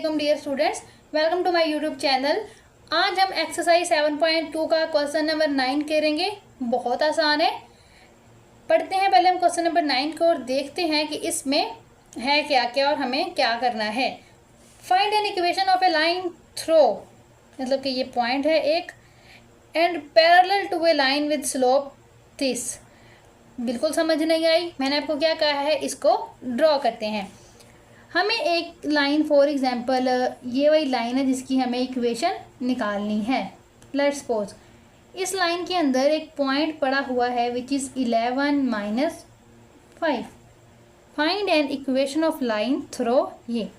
अस्सलाम dear students, welcome to my YouTube channel. आज हम एक्सरसाइज 7.2 का क्वेश्चन नंबर 9 करेंगे। बहुत आसान है। पढ़ते हैं पहले हम क्वेश्चन नंबर 9 को और देखते हैं कि इसमें है क्या क्या और हमें क्या करना है। Find an equation of a line through, मतलब कि ये पॉइंट है एक, and parallel to a line with slope this. बिल्कुल समझ नहीं आई, मैंने आपको क्या कहा है, इसको ड्रॉ करते हैं। हमें एक लाइन, फॉर एग्जांपल ये वही लाइन है जिसकी हमें इक्वेशन निकालनी है। लेट्स सपोज इस लाइन के अंदर एक पॉइंट पड़ा हुआ है which is 11 - 5। Find an equation of line throw, ये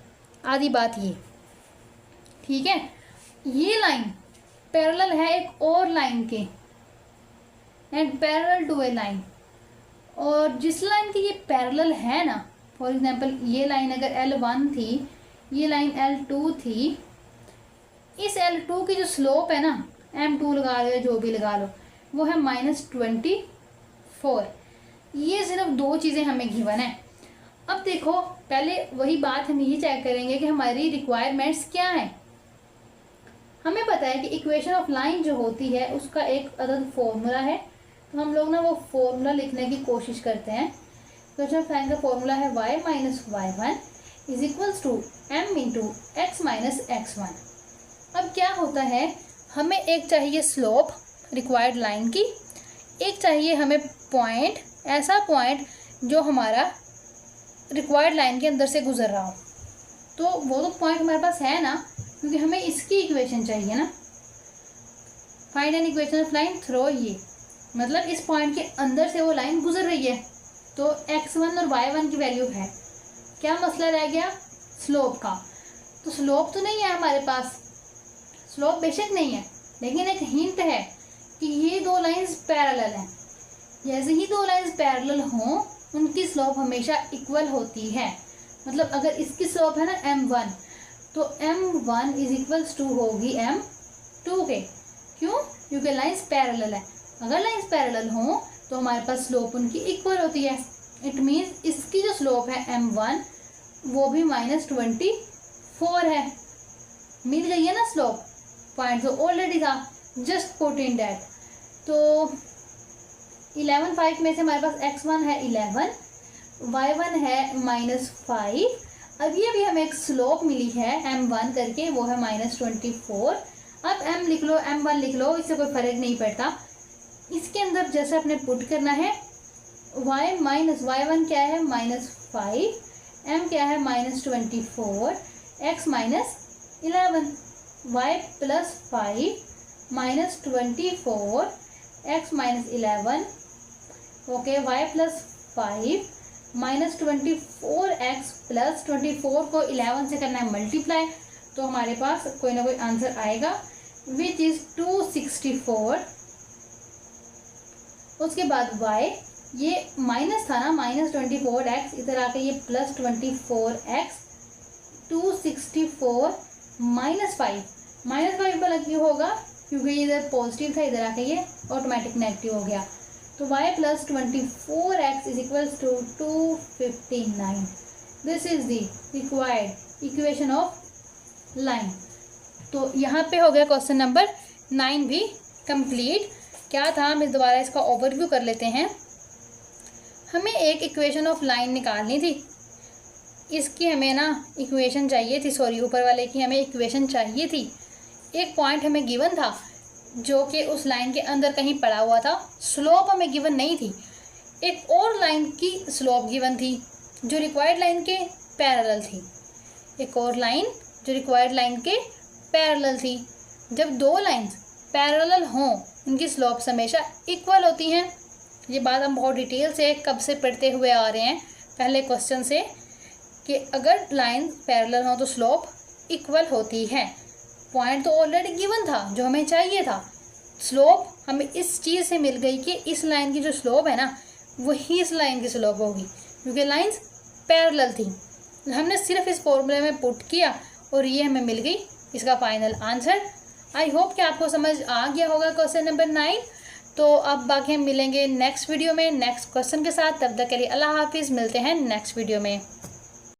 आधी बात ये, ठीक है। ये लाइन पैरेलल है एक और लाइन के, and parallel to a line, और जिस लाइन की ये पैरेलल है ना, फॉर एग्जांपल ये लाइन अगर L1 थी, ये लाइन L2 थी, इस L2 की जो स्लोप है ना, M2 लगा लो या जो भी लगा लो, वो है -24। ये सिर्फ दो चीज़ें हमें गिवन है। अब देखो, पहले वही बात हम ये चेक करेंगे कि हमारी रिक्वायरमेंट्स क्या है। हमें पता है कि इक्वेशन ऑफ लाइन जो होती है उसका एक अलग फॉर्मूला है, तो हम लोग ना वो फॉर्मूला लिखने की कोशिश करते हैं। इक्वेशन ऑफ लाइन का फॉर्मूला है y - y1 is equals to m into x - x1। अब क्या होता है, हमें एक चाहिए स्लोप रिक्वायर्ड लाइन की, एक चाहिए हमें पॉइंट, ऐसा पॉइंट जो हमारा रिक्वायर्ड लाइन के अंदर से गुजर रहा हो। तो वो तो पॉइंट हमारे पास है ना, क्योंकि हमें इसकी इक्वेशन चाहिए ना। Find an equation of line throw, ये मतलब इस पॉइंट के अंदर से वो लाइन गुजर रही है, तो x1 और y1 की वैल्यू है। क्या मसला रह गया, स्लोप का। तो स्लोप तो नहीं है हमारे पास, स्लोप बेशक नहीं है, लेकिन एक हिंट है कि ये दो लाइंस पैरेलल हैं। जैसे ही दो लाइंस पैरेलल हों, उनकी स्लोप हमेशा इक्वल होती है। मतलब अगर इसकी स्लोप है ना m1, तो m1 इज इक्वल्स टू होगी m2 के। क्यों? क्योंकि लाइंस पैरेलल है। अगर लाइंस पैरेलल हों तो हमारे पास स्लोप उनकी इक्वल होती है। इट मीन्स इसकी जो स्लोप है m1 वो भी -24 है। मिल गई है ना स्लोप, पॉइंट तो ऑलरेडी था, जस्ट पुट इन दैट। तो 11 5 में से हमारे पास x1 है 11, y1 है -5। अब ये भी हमें एक स्लोप मिली है m1 करके, वो है -24। अब m लिख लो, m1 लिख लो, इससे कोई फर्क नहीं पड़ता। इसके अंदर जैसे अपने पुट करना है, y1 क्या है -5, m क्या है -24, x -11, y + 5 -24 x -11, okay, y + 5 -24x + 24 को 11 से करना है मल्टीप्लाई, तो हमारे पास कोई ना कोई आंसर आएगा विच इज़ 264। उसके बाद y, ये माइनस था ना, -24x, इधर आके ये +24x, 264 -5 वाला क्यों होगा, क्योंकि इधर पॉजिटिव था, इधर आके ये ऑटोमेटिक नेगेटिव हो गया। तो y + 24x is equals to 259। This is the required equation of line. तो यहाँ पे हो गया क्वेश्चन नंबर 9 भी कंप्लीट। क्या था, हम इस दोबारा इसका ओवरव्यू कर लेते हैं। हमें एक इक्वेशन ऑफ लाइन निकालनी थी, इसकी हमें ना इक्वेशन चाहिए थी, सॉरी ऊपर वाले की हमें इक्वेशन चाहिए थी। एक पॉइंट हमें गिवन था जो कि उस लाइन के अंदर कहीं पड़ा हुआ था, स्लोप हमें गिवन नहीं थी। एक और लाइन की स्लोप गिवन थी जो रिक्वायर्ड लाइन के पैरेलल थी, एक और लाइन जो रिक्वायर्ड लाइन के पैरेलल थी। जब दो लाइंस पैरेलल हों, उनकी स्लोप्स हमेशा इक्वल होती हैं। ये बात हम बहुत डिटेल से कब से पढ़ते हुए आ रहे हैं, पहले क्वेश्चन से, कि अगर लाइन पैरेलल हो तो स्लोप इक्वल होती है। पॉइंट तो ऑलरेडी गिवन था जो हमें चाहिए था, स्लोप हमें इस चीज़ से मिल गई कि इस लाइन की जो स्लोप है ना, वही इस लाइन की स्लोप होगी, क्योंकि लाइंस पैरेलल थी। हमने सिर्फ इस फॉर्मूले में पुट किया और ये हमें मिल गई इसका फाइनल आंसर। आई होप कि आपको समझ आ गया होगा क्वेश्चन नंबर 9। तो अब बाकी हम मिलेंगे नेक्स्ट वीडियो में नेक्स्ट क्वेश्चन के साथ। तब तक के लिए अल्लाह हाफिज़, मिलते हैं नेक्स्ट वीडियो में।